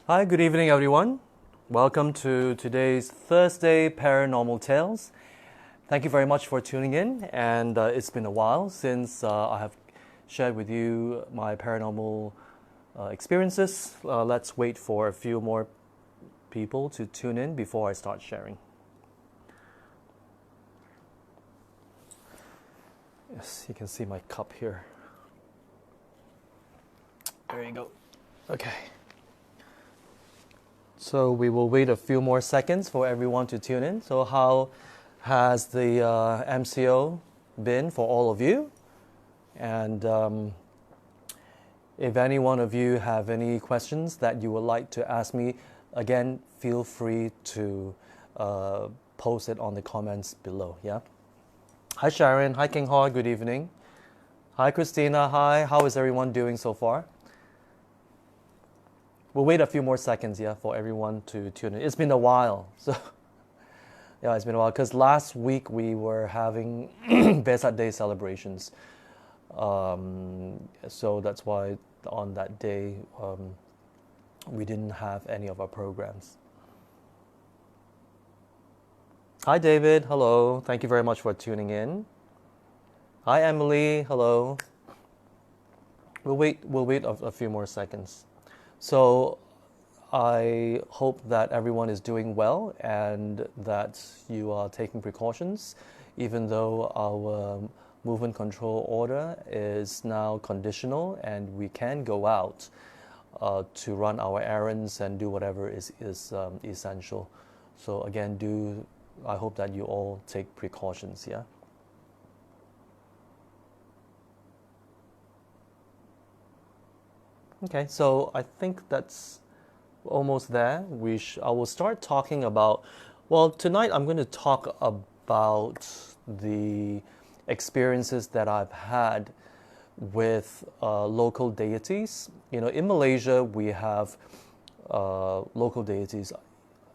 Hi, good evening, everyone. Welcome to today's Thursday Paranormal Tales. Thank you very much for tuning in, and it's been a while since I have shared with you my paranormal experiences. Let's wait for a few more people to tune in before I start sharing. Yes, you can see my cup here. There you go. Okay. So we will wait a few more seconds for everyone to tune in. So how has the MCO been for all of you? And if any one of you have any questions that you would like to ask me, again, feel free to post it on the comments below. Yeah. Hi Sharon. Hi King Ho. Good evening. Hi Christina. Hi. How is everyone doing so far? We'll wait a few more seconds, yeah, for everyone to tune in. It's been a while, so yeah, it's been a while because last week we were having Vesak Day celebrations, so that's why on that day we didn't have any of our programs. Hi David, hello. Thank you very much for tuning in. Hi Emily, hello. We'll wait a few more seconds. So I hope that everyone is doing well and that you are taking precautions, even though our movement control order is now conditional and we can go out to run our errands and do whatever is essential. So again, I hope that you all take precautions, yeah? Okay, so I think that's almost there. I will start talking about, well, tonight I'm going to talk about the experiences that I've had with local deities. You know, in Malaysia, we have local deities.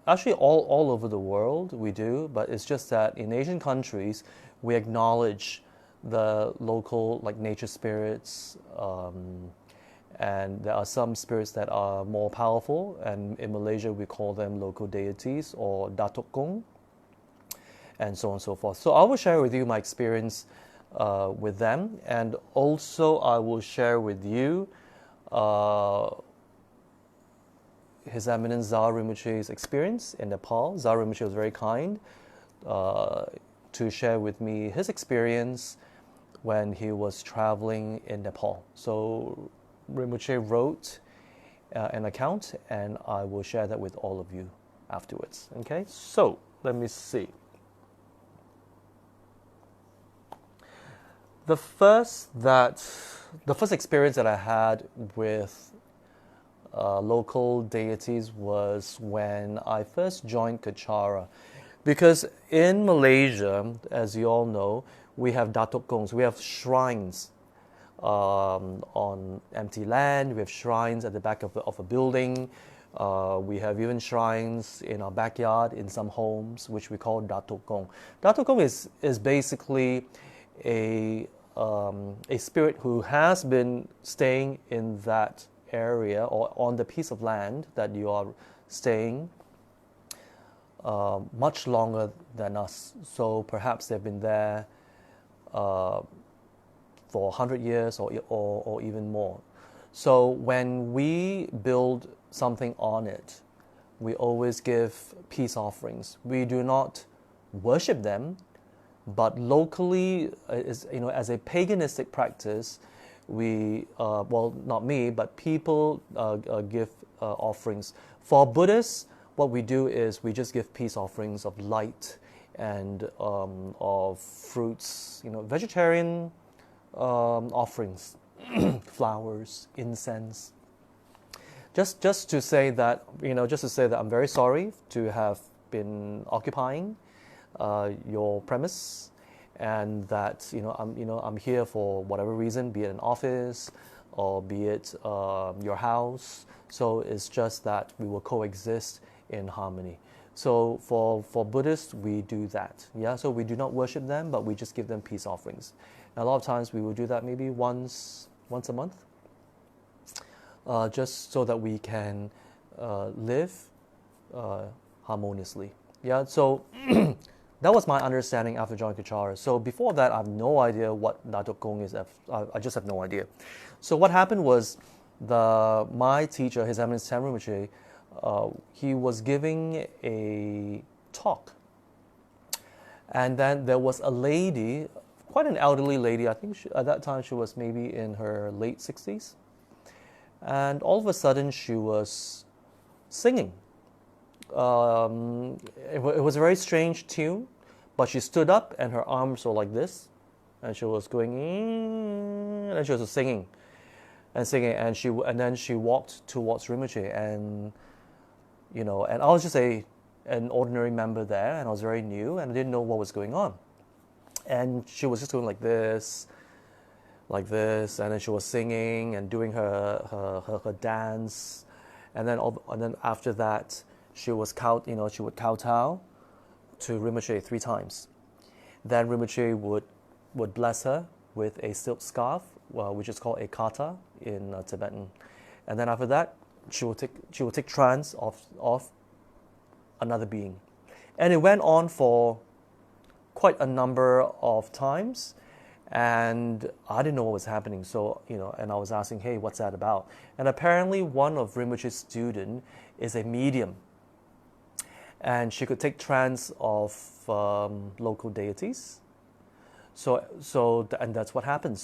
Actually, all over the world we do, but it's just that in Asian countries, we acknowledge the local, like nature spirits, and there are some spirits that are more powerful, and in Malaysia we call them local deities or Datuk Gong, and so on and so forth. So I will share with you my experience with them, and also I will share with you His Eminence Zara Rinpoche's experience in Nepal. Zara Rinpoche was very kind to share with me his experience when he was traveling in Nepal. So Rinpoche wrote an account, and I will share that with all of you afterwards. Okay, so let me see. The first experience that I had with local deities was when I first joined Kechara, because in Malaysia, as you all know, we have Datuk Gongs, we have shrines on empty land. We have shrines at the back of a building. We have even shrines in our backyard in some homes, which we call Datuk Gong. Datuk Gong is basically a spirit who has been staying in that area or on the piece of land that you are staying much longer than us. So perhaps they've been there for 100 years or even more. So when we build something on it, we always give peace offerings. We do not worship them, but locally, as a paganistic practice, we, not me, but people give offerings. For Buddhists, what we do is we just give peace offerings of light and of fruits, vegetarian offerings, flowers, incense. Just to say that, I'm very sorry to have been occupying your premise, and that I'm here for whatever reason, be it an office or be it your house. So it's just that we will coexist in harmony. So for Buddhists, we do that. Yeah, so we do not worship them, but we just give them peace offerings. And a lot of times we will do that maybe once a month, just so that we can live harmoniously. Yeah, so that was my understanding after joining Kechara. So before that, I have no idea what Datuk Kong is. I just have no idea. So what happened was my teacher, His Eminence Ten Rinpoche, he was giving a talk. And then there was a lady, quite an elderly lady, I think at that time she was maybe in her late 60s. And all of a sudden she was singing. It was a very strange tune, but she stood up and her arms were like this, and she was going, and she was singing, and then she walked towards Rinpoche, and and I was just an ordinary member there, and I was very new, and I didn't know what was going on, and she was just going like this, and then she was singing and doing her dance, and then after that she would kowtow to Rinpoche 3 times. Then Rinpoche would bless her with a silk scarf, which is called a kata in Tibetan, and then after that she would take trance of another being, and it went on for quite a number of times. And I didn't know what was happening, so and I was asking, hey, what's that about? And apparently one of Rinpoche's students is a medium, and she could take trance of local deities. And that's what happened.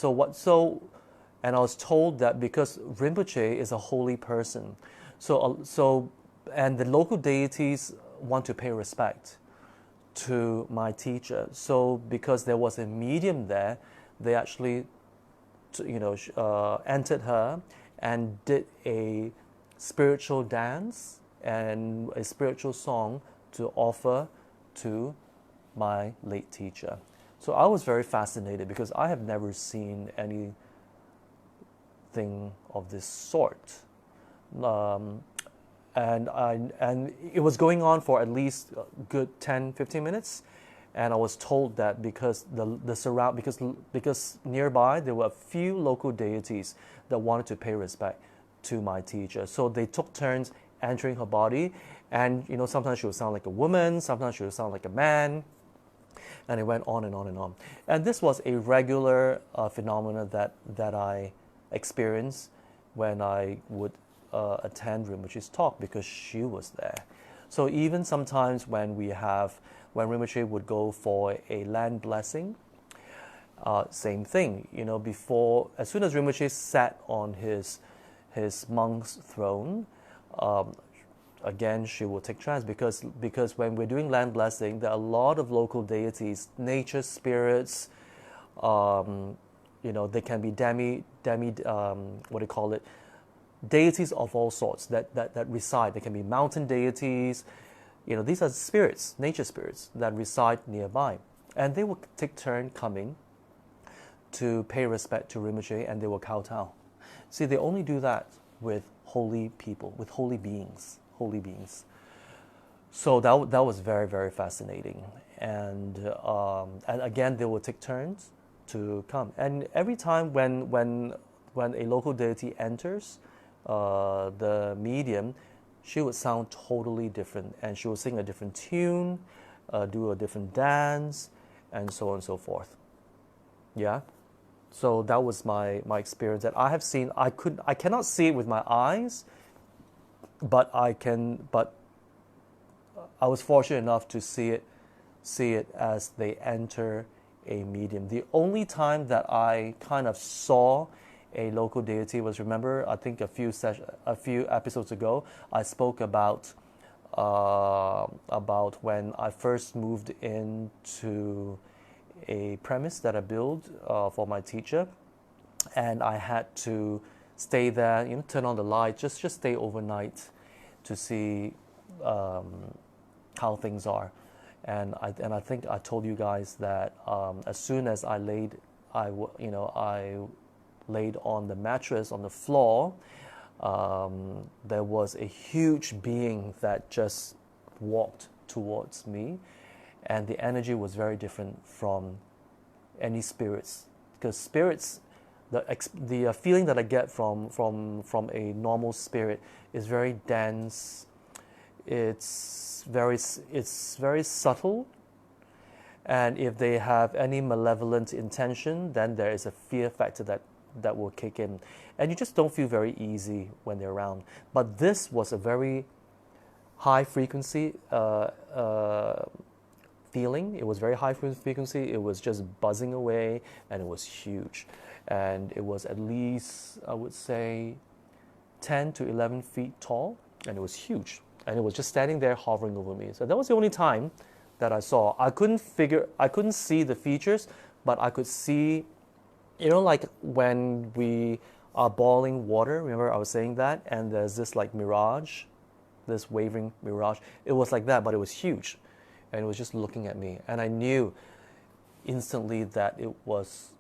And I was told that because Rinpoche is a holy person, and the local deities want to pay respect to my teacher. So because there was a medium there, they actually, entered her and did a spiritual dance and a spiritual song to offer to my late teacher. So I was very fascinated because I have never seen anything of this sort. And it was going on for at least a good 10-15 minutes, and I was told that because because nearby there were a few local deities that wanted to pay respect to my teacher, so they took turns entering her body, and sometimes she would sound like a woman, sometimes she would sound like a man, and it went on and on and on. And this was a regular phenomenon that I experienced when I would attend Rinpoche's talk, because she was there. So even sometimes when Rinpoche would go for a land blessing, same thing. As soon as Rinpoche sat on his monk's throne, again she will take trance, because when we're doing land blessing, there are a lot of local deities, nature spirits. They can be what do you call it? Deities of all sorts that reside. They can be mountain deities. These are spirits, nature spirits that reside nearby, and they will take turn coming to pay respect to Rinpoche, and they will kowtow. See, they only do that with holy people, with holy beings. So that was very, very fascinating, and again they will take turns to come, and every time when a local deity enters the medium, she would sound totally different, and she would sing a different tune, do a different dance, and so on and so forth. Yeah, so that was my experience that I have seen. I cannot see it with my eyes, but I was fortunate enough to see it as they enter a medium. The only time that I kind of saw a local deity was, remember, I think a few episodes ago, I spoke about when I first moved into a premise that I built for my teacher, and I had to stay there, turn on the light, just stay overnight to see how things are. And I think I told you guys that as soon as I laid on the mattress on the floor, there was a huge being that just walked towards me, and the energy was very different from any spirits, because spirits the feeling that I get from a normal spirit is very dense. It's very subtle, and if they have any malevolent intention, then there is a fear factor that will kick in, and you just don't feel very easy when they're around. But this was a very high frequency feeling. It was very high frequency. It was just buzzing away, and it was huge, and it was at least, I would say, 10 to 11 feet tall, and it was huge, and it was just standing there hovering over me. So that was the only time that I saw. I couldn't see the features, but I could see, like when we are boiling water, remember I was saying that, and there's this like mirage, this wavering mirage. It was like that, but it was huge, and it was just looking at me, and I knew instantly that it was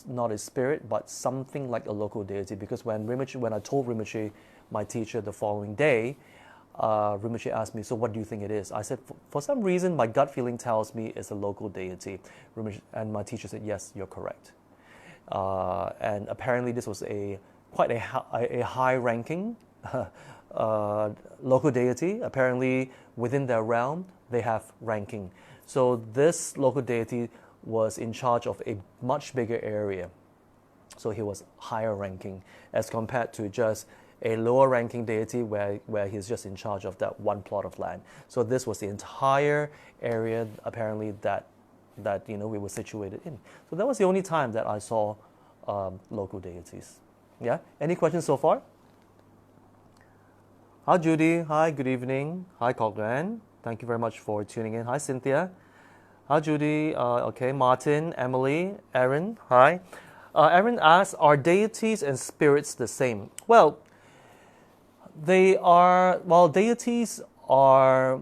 not a spirit, but something like a local deity. Because when I told Rinpoche, my teacher, the following day, Rinpoche asked me, "So what do you think it is?" I said, "For some reason, my gut feeling tells me it's a local deity." And my teacher said, "Yes, you're correct." And apparently, this was quite a high-ranking local deity. Apparently, within their realm, they have ranking. So this local deity was in charge of a much bigger area. So he was higher ranking as compared to just a lower ranking deity where he's just in charge of that one plot of land. So this was the entire area apparently that we were situated in. So that was the only time that I saw local deities. Yeah. Any questions so far? Hi Judy. Hi. Good evening. Hi Coglan. Thank you very much for tuning in. Hi Cynthia. Hi Judy. Okay. Martin, Emily, Aaron. Hi. Aaron asks, are deities and spirits the same? Well, deities are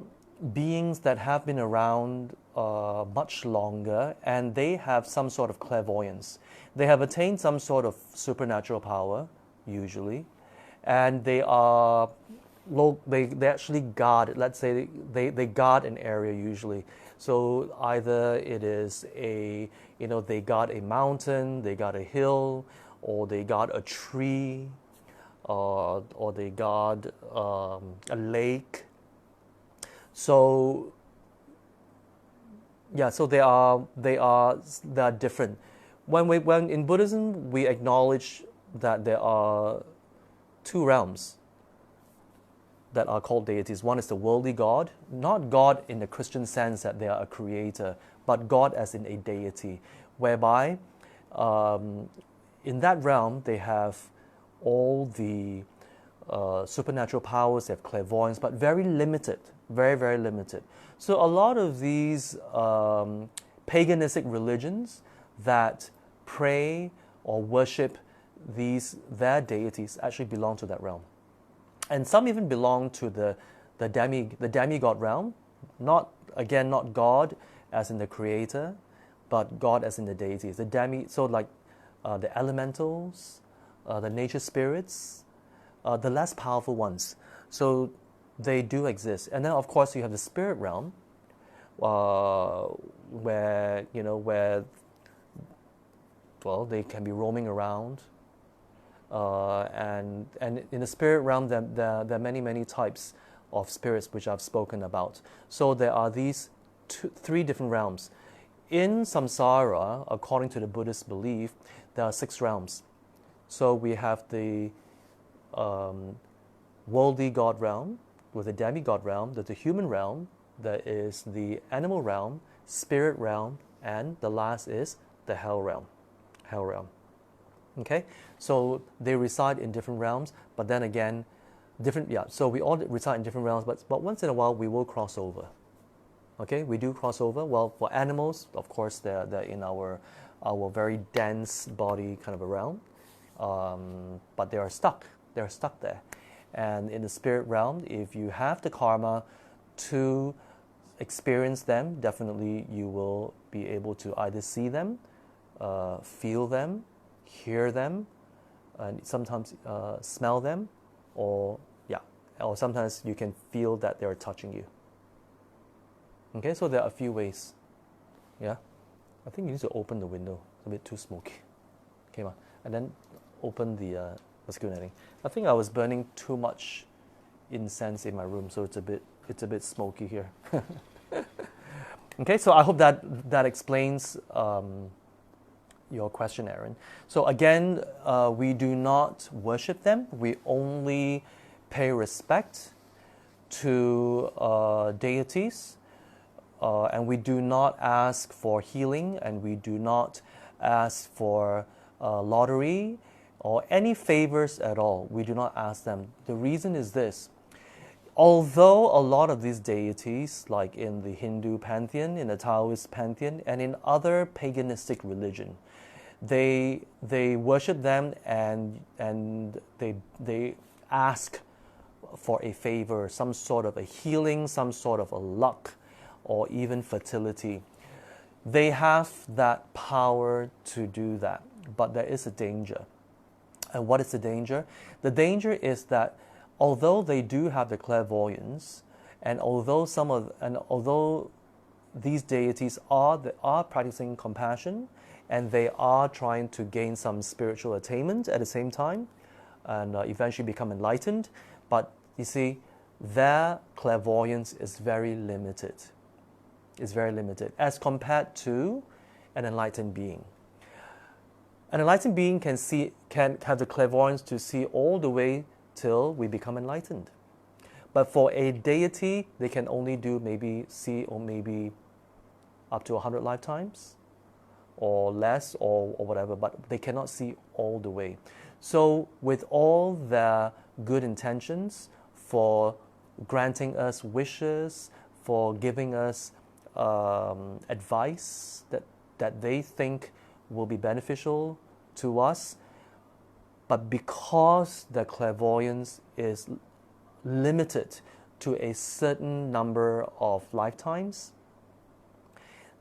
beings that have been around much longer, and they have some sort of clairvoyance. They have attained some sort of supernatural power, usually, and they actually guard, let's say they guard an area usually. So either it is they guard a mountain, they guard a hill, or they guard a tree, or they guard a lake. So yeah, so they are different. When in Buddhism we acknowledge that there are two realms that are called deities. One is the worldly God, not God in the Christian sense that they are a creator, but God as in a deity, whereby in that realm they have all the supernatural powers, they have clairvoyance, but very limited, very, very limited. So a lot of these paganistic religions that pray or worship their deities actually belong to that realm. And some even belong to the demigod realm, not God as in the creator, but God as in the deities. So like the elementals, the nature spirits, the less powerful ones. So they do exist. And then of course you have the spirit realm, where they can be roaming around. And in the spirit realm, there are many types of spirits which I've spoken about. So there are these three different realms. In samsara, according to the Buddhist belief, there are 6 realms. So we have the worldly God realm, with the demigod realm, there's the human realm, there is the animal realm, spirit realm, and the last is the hell realm. Okay, so they reside in different realms, but then again, so we all reside in different realms, but once in a while we will cross over. Okay, we do cross over. Well, for animals, of course, they're in our very dense body kind of a realm, but they are stuck. They're stuck there. And in the spirit realm, if you have the karma to experience them, definitely you will be able to either see them, feel them, hear them, and sometimes smell them, or sometimes you can feel that they're touching you. Okay, so there are a few ways. Yeah, I think you need to open the window. It's a bit too smoky. came out, and then open the mosquito netting. I think I was burning too much incense in my room, so it's a bit smoky here. Okay, so I hope that explains your question, Aaron. So again, we do not worship them. We only pay respect to deities, and we do not ask for healing, and we do not ask for lottery or any favors at all. We do not ask them. The reason is this. Although a lot of these deities, like in the Hindu pantheon, in the Taoist pantheon, and in other paganistic religion, they worship them and they ask for a favor, some sort of a healing, some sort of a luck, or even fertility. They have that power to do that, but there is a danger. And what is the danger? The danger is that although they do have the clairvoyance, and although these deities are practicing compassion, and they are trying to gain some spiritual attainment at the same time, and eventually become enlightened, but you see, their clairvoyance is very limited. It's very limited as compared to an enlightened being. An enlightened being can have the clairvoyance to see all the way till we become enlightened. But for a deity, they can only do maybe up to 100 lifetimes or less or whatever, but they cannot see all the way. So with all their good intentions for granting us wishes, for giving us advice that they think will be beneficial to us, but because the clairvoyance is limited to a certain number of lifetimes,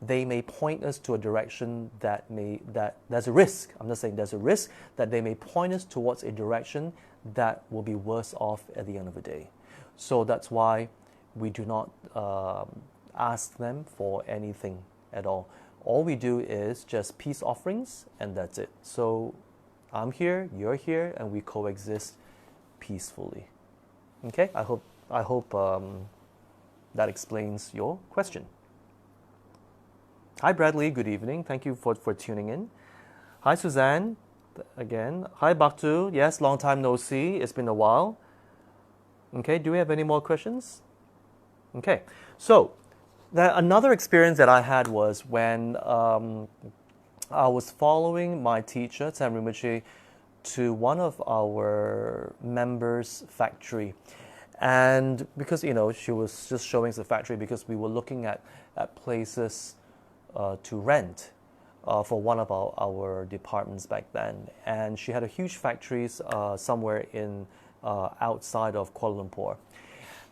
they may point us to a direction that there's a risk. I'm not saying there's a risk that they may point us towards a direction that will be worse off at the end of the day. So that's why we do not ask them for anything at all. All we do is just peace offerings, and that's it. So I'm here, you're here, and we coexist peacefully. Okay, I hope that explains your question. Hi Bradley, good evening. Thank you for tuning in. Hi Suzanne, again. Hi Baktu, yes, long time no see. It's been a while. Okay, do we have any more questions? Okay, so another experience that I had was when I was following my teacher, Sam Rinpoche, to one of our members' factory. And because, she was just showing us the factory because we were looking at places to rent for one of our departments back then. And she had a huge factories somewhere in outside of Kuala Lumpur.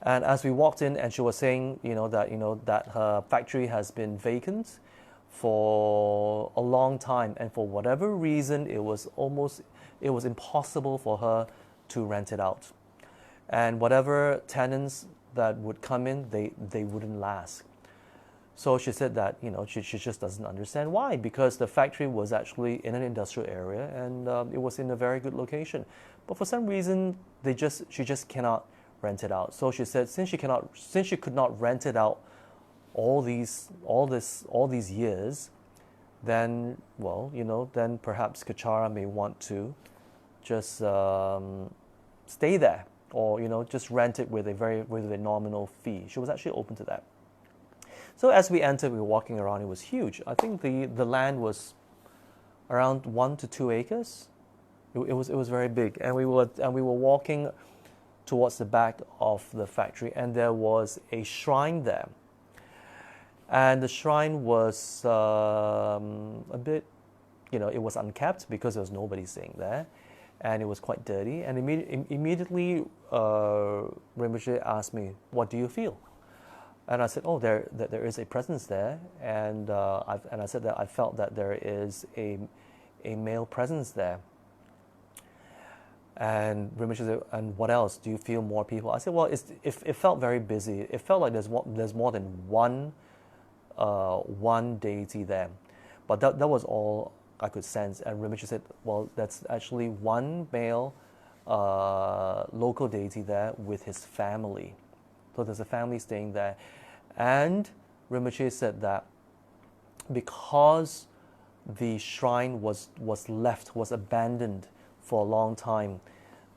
And as we walked in, and she was saying, that her factory has been vacant for a long time, and for whatever reason, it was impossible for her to rent it out. And whatever tenants that would come in, they wouldn't last. So she said that, she just doesn't understand why, because the factory was actually in an industrial area, and it was in a very good location. But for some reason, she just cannot rent it out. So she said, since she could not rent it out all these years, then then perhaps Kechara may want to just stay there, or just rent it with a nominal fee. She was actually open to that. So as we entered, we were walking around. It was huge. I think the land was around 1 to 2 acres. It was very big, and we were walking towards the back of the factory, and there was a shrine there. And the shrine was a bit, it was unkept because there was nobody staying there, and it was quite dirty. And immediately, Rinpoche asked me, "What do you feel?" And I said, "Oh, there is a presence there," and I said that I felt that there is a male presence there. And Rinpoche said, "And what else? Do you feel more people?" I said, "Well, it felt very busy. It felt like there's more than one deity there, but that was all I could sense. And Rinpoche said, well, that's actually one male local deity there with his family. So there's a family staying there. And Rinpoche said that because the shrine was abandoned for a long time,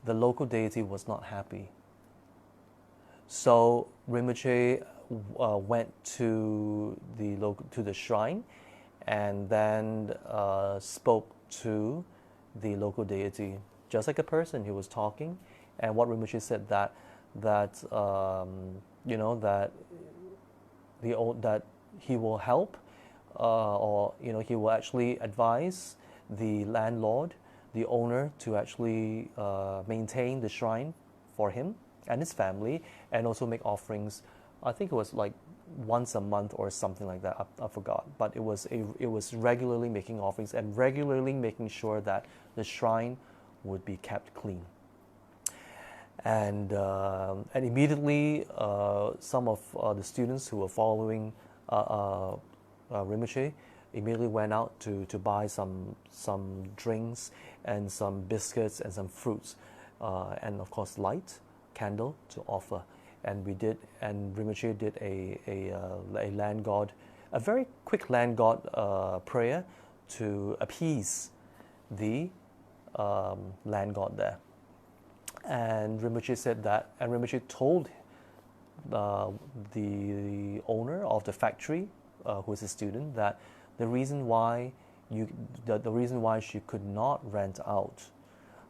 the local deity was not happy. So Rinpoche went to the shrine, and then spoke to the local deity, just like a person. He was talking, and what Rinpoche said that he will help, or he will actually advise the landlord, the owner, to actually maintain the shrine for him and his family, and also make offerings. I think it was like once a month or something like that. I forgot, but it was regularly making offerings and regularly making sure that the shrine would be kept clean. And immediately, some of the students who were following Rinpoche immediately went out to buy some drinks and some biscuits and some fruits, and of course light, candle to offer. And Rinpoche did a land god, a very quick land god prayer to appease the land god there. And Rinpoche said that, and Rinpoche told the owner of the factory, who is a student, that the reason why she could not rent out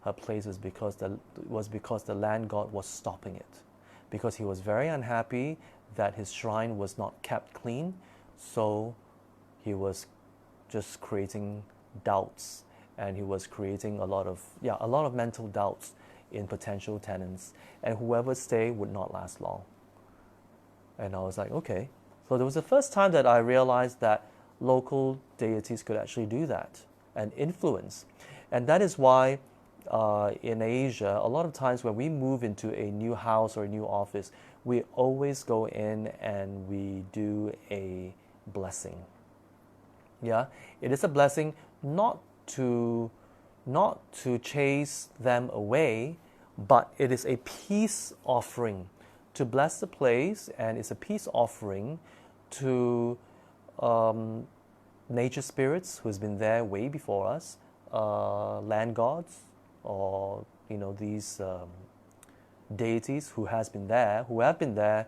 her place was because the land god was stopping it, because he was very unhappy that his shrine was not kept clean. So he was just creating doubts, and he was creating a lot of mental doubts in potential tenants, and whoever stayed would not last long. And I was like, okay. So there was the first time that I realized that local deities could actually do that and influence. And that is why in Asia, a lot of times when we move into a new house or a new office, we always go in and we do a blessing. Yeah, it is a blessing not to chase them away, but it is a peace offering to bless the place, and it's a peace offering to nature spirits who's been there way before us, land gods, or these deities who have been there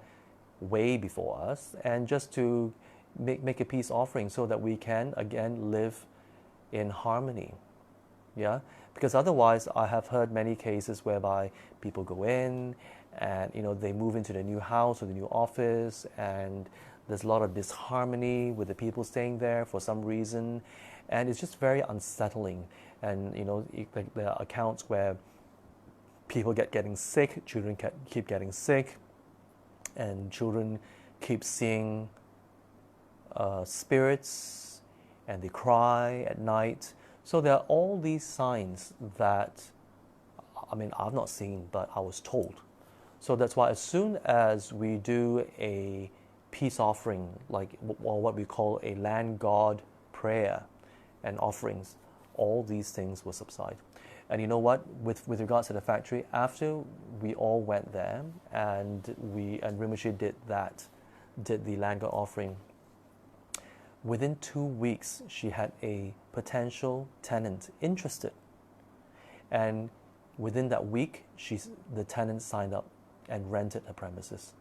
way before us, and just to make a peace offering so that we can again live in harmony. Yeah, because otherwise I have heard many cases whereby people go in and they move into the new house or the new office, and there's a lot of disharmony with the people staying there for some reason, and it's just very unsettling. And there are accounts where people getting sick, children keep getting sick, and children keep seeing spirits, and they cry at night. So there are all these signs that, I've not seen, but I was told. So that's why as soon as we do a peace offering, like what we call a land god prayer and offerings, all these things will subside. And you know what? With regards to the factory, after we all went there and Rinpoche did the land god offering, within 2 weeks, she had a potential tenant interested. And within that week, the tenant signed up and rented her premises.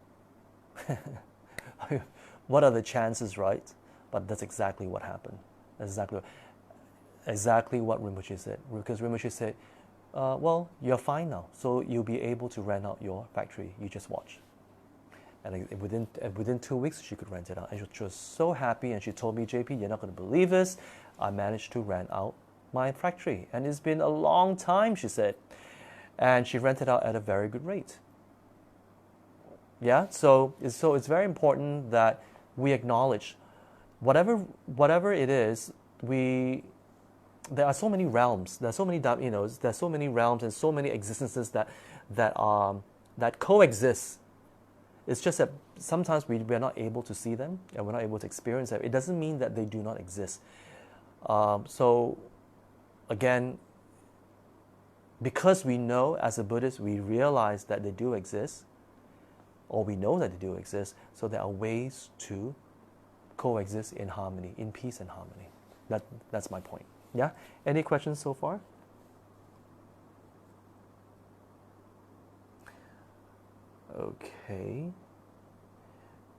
What are the chances, right? But that's exactly what happened. Exactly what Rinpoche said. Because Rinpoche said, well, you're fine now, so you'll be able to rent out your factory. You just watch. And within 2 weeks, she could rent it out. And she was so happy, and she told me, JP, you're not going to believe this. I managed to rent out my factory. And it's been a long time, she said. And she rented out at a very good rate. Yeah, so it's very important that we acknowledge whatever it is. There are so many realms. There's so many there's so many realms and so many existences that coexist. It's just that sometimes we're not able to see them and we're not able to experience them. It doesn't mean that they do not exist. So again, because we know as a Buddhist, we realize that they do exist, or we know that they do exist, so there are ways to coexist in harmony, in peace and harmony. That's my point. Yeah? Any questions so far? Okay.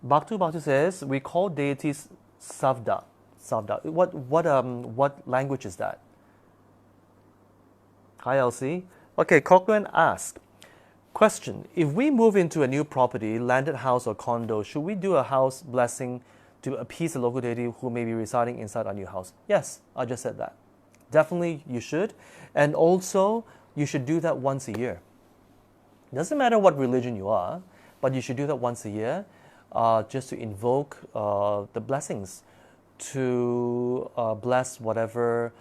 Bhaktu says, we call deities Savda. Savda. What language is that? Hi, Elsie. Okay, Cochrane asked, question, if we move into a new property, landed house or condo, should we do a house blessing to appease the local deity who may be residing inside our new house? Yes, I just said that. Definitely you should. And also, you should do that once a year. Doesn't matter what religion you are, but you should do that once a year, just to invoke the blessings, to bless whatever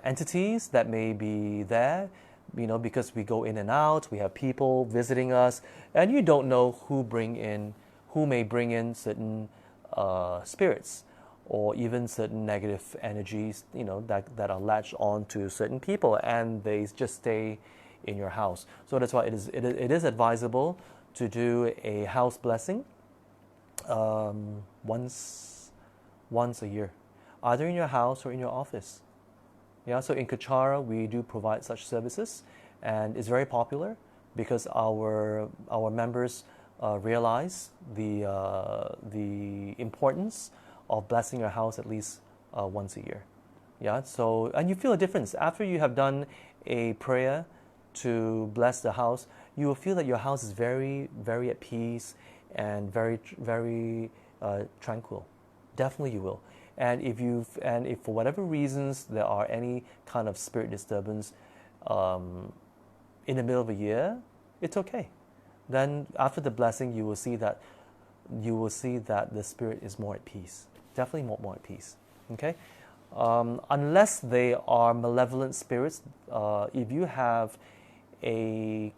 entities that may be there, because we go in and out, we have people visiting us, and you don't know who may bring in certain spirits, or even certain negative energies, that are latched on to certain people, and they just stay in your house. So that's why it is advisable to do a house blessing once a year, either in your house or in your office. Yeah, so in Kechara we do provide such services, and it's very popular because our members realize the importance of blessing your house at least once a year. Yeah, so, and you feel a difference after you have done a prayer to bless the house. You will feel that your house is very, very at peace and very, very tranquil. Definitely you will. And if for whatever reasons there are any kind of spirit disturbance in the middle of a year, it's okay. Then after the blessing, you will see that the spirit is more at peace. Definitely more at peace. Okay, unless they are malevolent spirits. If you have an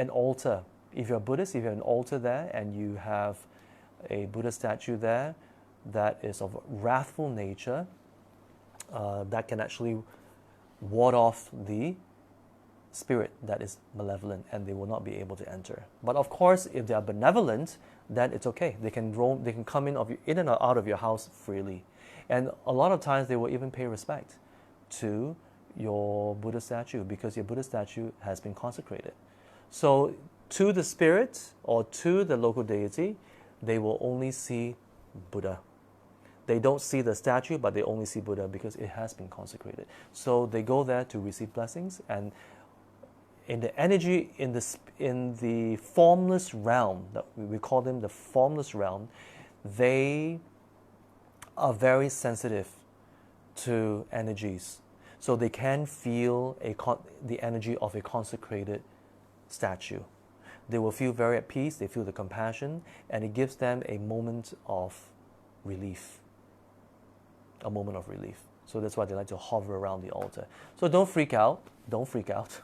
altar, if you're a Buddhist, if you have an altar there and you have a Buddha statue there that is of wrathful nature, that can actually ward off the spirit that is malevolent, and they will not be able to enter. But of course, if they are benevolent, then it's okay. They can roam, they can come in and out of your house freely. And a lot of times they will even pay respect to your Buddha statue because your Buddha statue has been consecrated. So to the spirit or to the local deity, they will only see Buddha. They don't see the statue, but they only see Buddha because it has been consecrated. So they go there to receive blessings, and in the energy, in the formless realm, that we call them the formless realm, they are very sensitive to energies. So they can feel the energy of a consecrated statue. They will feel very at peace, they feel the compassion, and it gives them a moment of relief. A moment of relief. So that's why they like to hover around the altar. So don't freak out. Don't freak out.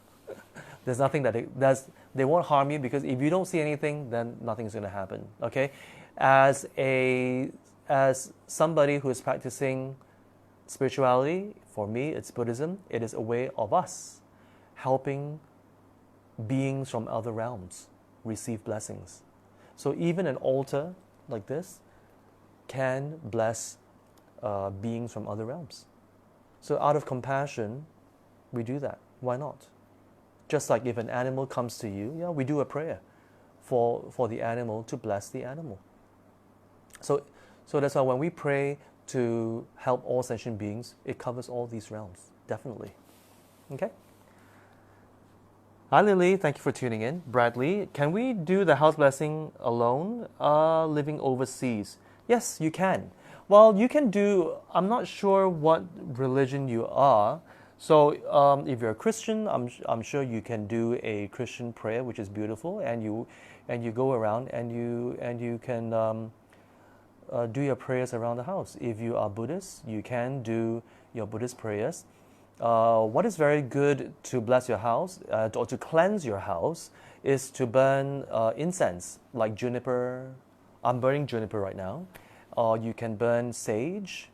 There's nothing they won't harm you, because if you don't see anything, then nothing's going to happen. Okay? As somebody who is practicing spirituality, for me, it's Buddhism. It is a way of us helping beings from other realms receive blessings. So even an altar like this can bless beings from other realms. So out of compassion, we do that. Why not? Just like if an animal comes to you, we do a prayer for the animal to bless the animal. So that's why when we pray to help all sentient beings, it covers all these realms, definitely. Okay? Hi Lily, thank you for tuning in. Bradley, can we do the house blessing alone, living overseas? Yes, you can. Well, you can do, I'm not sure what religion you are. So if you're a Christian, I'm sure you can do a Christian prayer, which is beautiful, and you go around and you can do your prayers around the house. If you are Buddhist, you can do your Buddhist prayers. What is very good to bless your house or to cleanse your house is to burn incense, like juniper. I'm burning juniper right now. Or you can burn sage,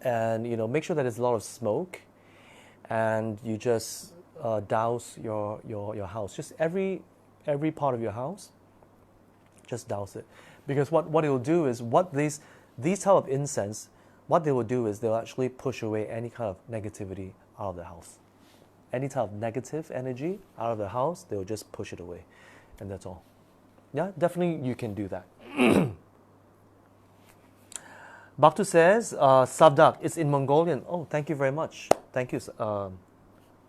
and make sure that there's a lot of smoke, and you just douse your house. Just every part of your house, just douse it, because what it will do is these type of incense, what they will do is they'll actually push away any kind of negativity out of the house. Any type of negative energy out of the house, they will just push it away, and that's all. Yeah, definitely you can do that. Bhaktu says, Savdak, it's in Mongolian. Oh, thank you very much. Thank you,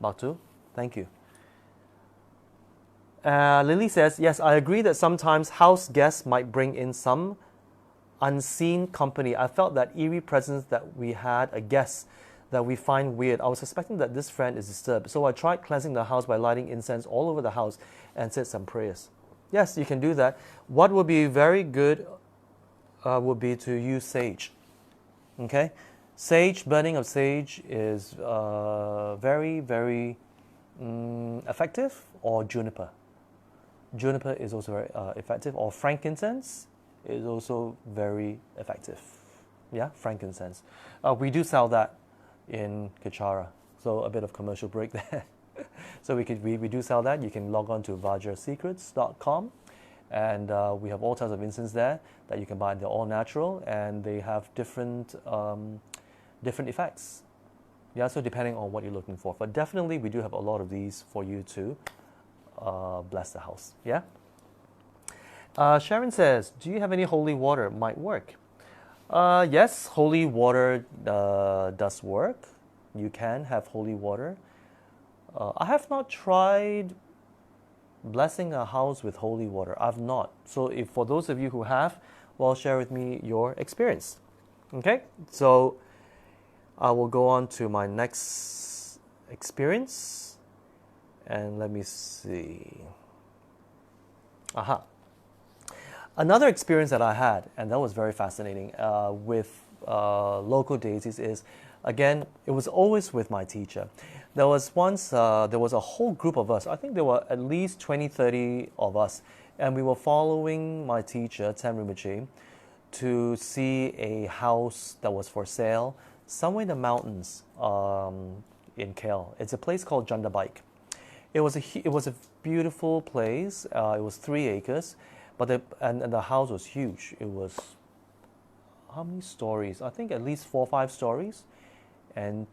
Bhaktu. Thank you. Lily says, yes, I agree that sometimes house guests might bring in some unseen company. I felt that eerie presence that we had a guest that we find weird. I was suspecting that this friend is disturbed. So I tried cleansing the house by lighting incense all over the house and said some prayers. Yes, you can do that. What would be very good would be to use sage. Okay? Sage, burning of sage is very, very effective, or juniper. Juniper is also very effective, or frankincense is also very effective. Yeah, frankincense. We do sell that in Kechara, so a bit of commercial break there. So we do sell that. You can log on to vajrasecrets.com, and we have all types of incense there that you can buy. They're all natural, and they have different effects. Yeah, so depending on what you're looking for. But definitely we do have a lot of these for you to bless the house. Yeah. Sharon says, do you have any holy water? Might work. Yes, holy water does work. You can have holy water. I have not tried blessing a house with holy water. I've not. So if for those of you who have, well, share with me your experience. Okay, so I will go on to my next experience, and let me see. Aha. Another experience that I had, and that was very fascinating, with local deities is, again, it was always with my teacher. There was a whole group of us. I think there were at least 20, 30 of us, and we were following my teacher, Ten Rinpoche, to see a house that was for sale somewhere in the mountains in KL. It's a place called Jandabaik. It was a beautiful place. It was 3 acres. But the house was huge. It was, how many stories? I think at least 4 or 5 stories, and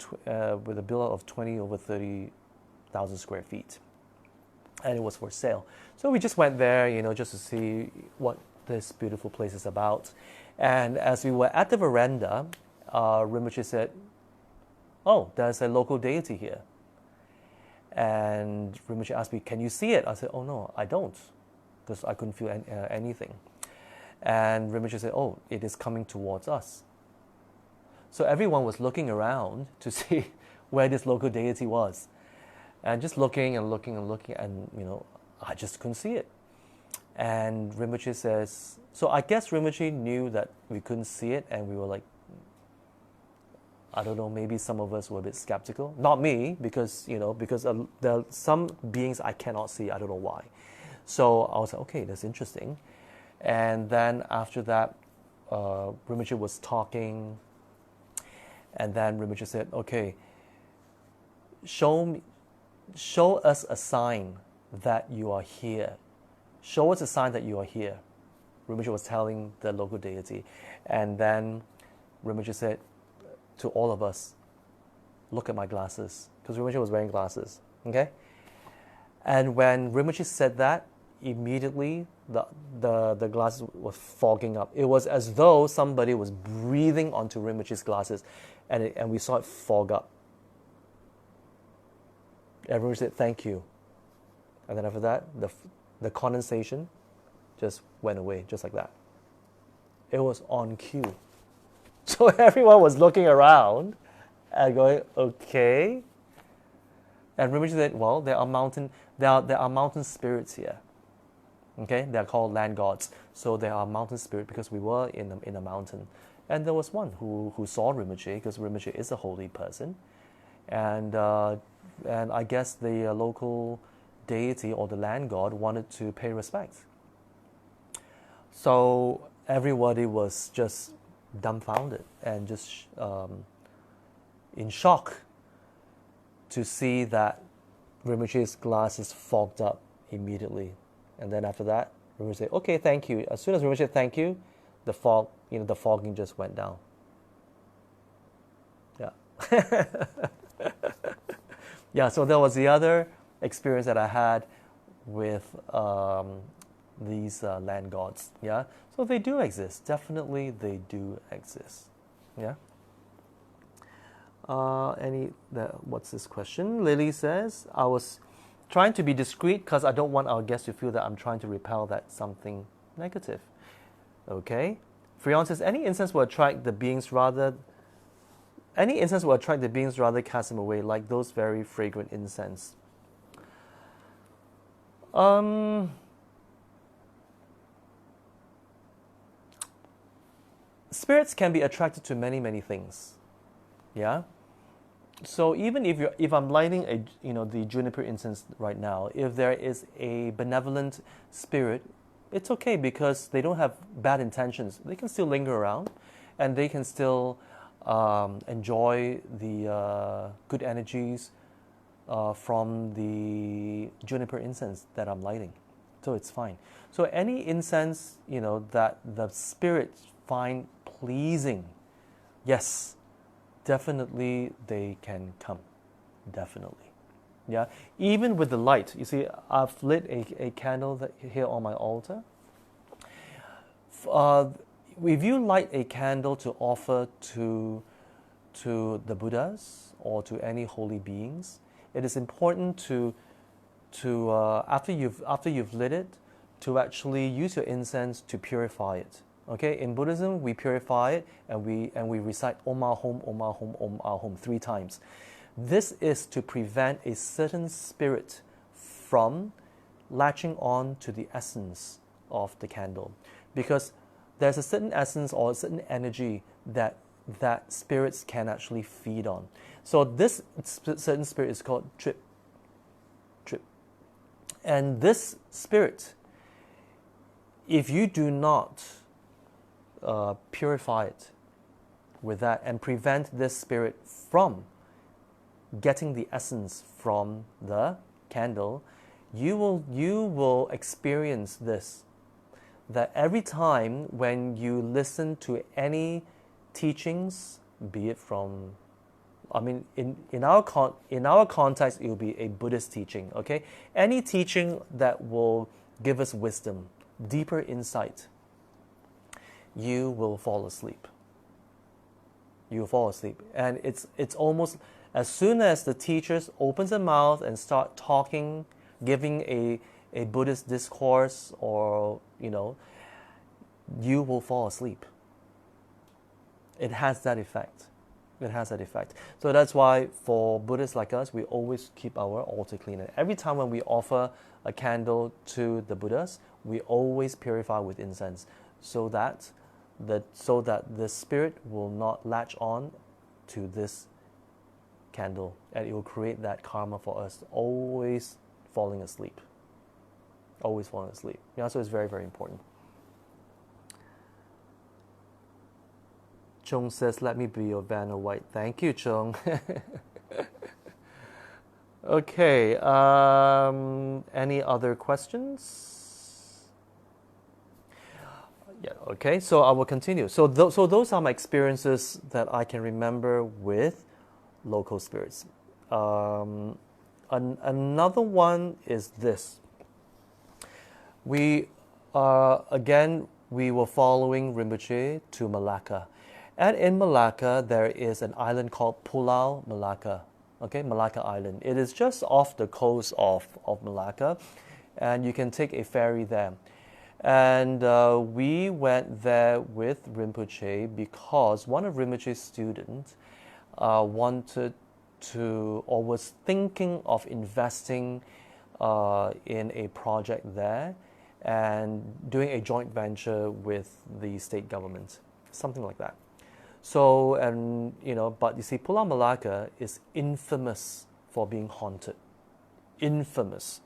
with a build of 20 over 30,000 square feet. And it was for sale. So we just went there, just to see what this beautiful place is about. And as we were at the veranda, Rinpoche said, oh, there's a local deity here. And Rinpoche asked me, can you see it? I said, oh no, I don't, because I couldn't feel anything. And Rinpoche said, oh, it is coming towards us. So everyone was looking around to see where this local deity was. And just looking and looking and looking, and I just couldn't see it. And Rinpoche says, so I guess Rinpoche knew that we couldn't see it, and we were like, I don't know, maybe some of us were a bit skeptical. Not me, because there are some beings I cannot see, I don't know why. So I was like, okay, that's interesting. And then after that, Rinpoche was talking, and then Rinpoche said, okay, show us a sign that you are here. Show us a sign that you are here. Rinpoche was telling the local deity. And then Rinpoche said to all of us, look at my glasses. Because Rinpoche was wearing glasses. Okay? And when Rinpoche said that, immediately the glasses was fogging up. It was as though somebody was breathing onto Rinpoche's glasses, and we saw it fog up. Everyone said, thank you. And then after that, the condensation just went away, just like that. It was on cue. So everyone was looking around and going, okay. And Rinpoche said, well, there are mountain spirits here. Okay, they're called land gods. So there are mountain spirits because we were in a mountain. And there was one who saw Rinpoche, because Rinpoche is a holy person. And I guess the local deity or the land god wanted to pay respect. So everybody was just dumbfounded and just in shock to see that Rinpoche's glass is fogged up immediately. And then after that, Rinpoche said, okay, thank you. As soon as Rinpoche said thank you, the the fogging just went down. Yeah. Yeah, so that was the other experience that I had with these land gods. Yeah, so they do exist. Definitely, they do exist. Yeah. What's this question? Lily says, I was trying to be discreet because I don't want our guests to feel that I'm trying to repel that something negative. Okay. Freon says, any incense will attract the beings rather cast them away, like those very fragrant incense. Spirits can be attracted to many, many things. Yeah. So even if I'm lighting the juniper incense right now, if there is a benevolent spirit, it's okay because they don't have bad intentions. They can still linger around, and they can still enjoy the good energies from the juniper incense that I'm lighting. So it's fine. So any incense that the spirits find pleasing, yes, definitely they can come. Definitely. Yeah. Even with the light. You see, I've lit a candle here on my altar. If you light a candle to offer to the Buddhas or to any holy beings, it is important to after you've lit it, to actually use your incense to purify it. Okay, in Buddhism, we purify it and we recite Om Ahom, Om Ahom, Om Ahom 3 times. This is to prevent a certain spirit from latching on to the essence of the candle, because there's a certain essence or a certain energy that spirits can actually feed on. So this certain spirit is called trip. And this spirit, if you do not purify it with that and prevent this spirit from getting the essence from the candle, you will experience this, that every time when you listen to any teachings, be it from, in our context, it will be a Buddhist teaching, okay? Any teaching that will give us wisdom, deeper insight, you will fall asleep. You will fall asleep. And it's almost, as soon as the teachers opens their mouth and start talking, giving a Buddhist discourse, or, you will fall asleep. It has that effect. It has that effect. So that's why for Buddhists like us, we always keep our altar clean. And every time when we offer a candle to the Buddhas, we always purify with incense, so that the spirit will not latch on to this candle, and it will create that karma for us always falling asleep. Always falling asleep. Yeah, so it's very, very important. Chung says, let me be your banner white. Thank you, Chung. Okay, any other questions? Yeah, okay, so I will continue. So those are my experiences that I can remember with local spirits. Another one is this. We were following Rinpoche to Malacca. And in Malacca, there is an island called Pulau Malacca. Okay, Malacca Island. It is just off the coast of Malacca, and you can take a ferry there. And we went there with Rinpoche because one of Rinpoche's students wanted to, or was thinking of investing in a project there and doing a joint venture with the state government, something like that. So, but you see, Pulau Malacca is infamous for being haunted. Infamous.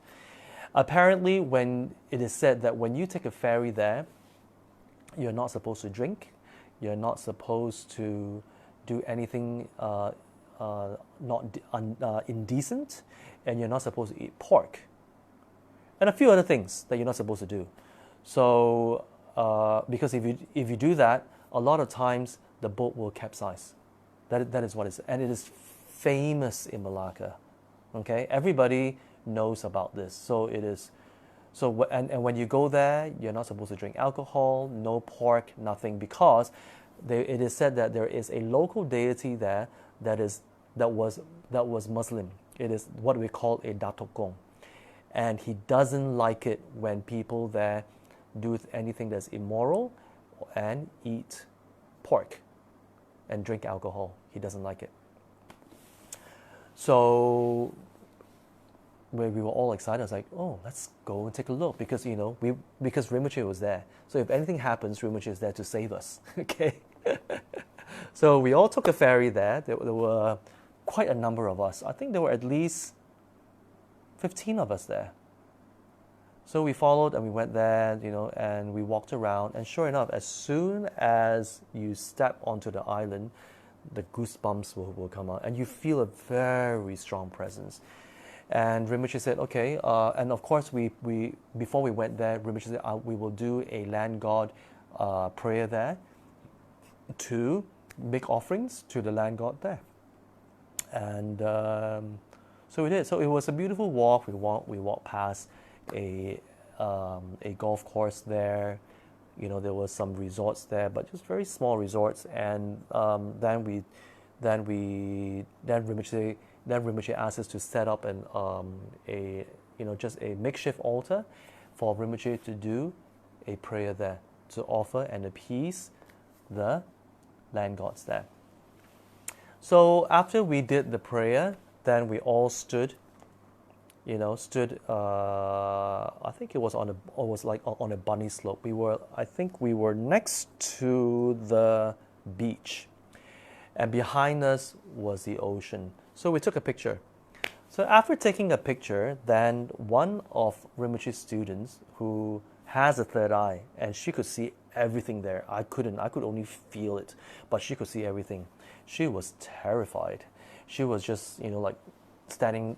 Apparently, when it is said that when you take a ferry there, you're not supposed to drink, you're not supposed to do anything indecent, and you're not supposed to eat pork, and a few other things that you're not supposed to do. So, because if you do that, a lot of times the boat will capsize. That is what it is, and it is famous in Malacca. Okay, everybody knows about this. So it is. So and when you go there, you're not supposed to drink alcohol, no pork, nothing, because it is said that there is a local deity there that was Muslim. It is what we call a Datuk Gong, and he doesn't like it when people there do anything that's immoral and eat pork and drink alcohol. He doesn't like it. So we were all excited. I was like, oh, let's go and take a look, because because Rinpoche was there. So if anything happens, Rinpoche is there to save us. Okay. So we all took a ferry there. There were quite a number of us. I think there were at least 15 of us there. So we followed and we went there, and we walked around. And sure enough, as soon as you step onto the island, the goosebumps will come out, and you feel a very strong presence. And Rinpoche said, okay, and of course we before we went there, Rinpoche said, we will do a land god prayer there to make offerings to the land god there. And so we did. So it was a beautiful walk. We walked past a golf course there. There was some resorts there, but just very small resorts. And then Rinpoche asked us to set up just a makeshift altar for Rinpoche to do a prayer there, to offer and appease the land gods there. So after we did the prayer, then we all stood. I think it was on a bunny slope. I think we were next to the beach, and behind us was the ocean. So we took a picture. So after taking a picture, then one of Rinpoche's students, who has a third eye, and she could see everything there. I couldn't. I could only feel it, but she could see everything. She was terrified. She was just, standing,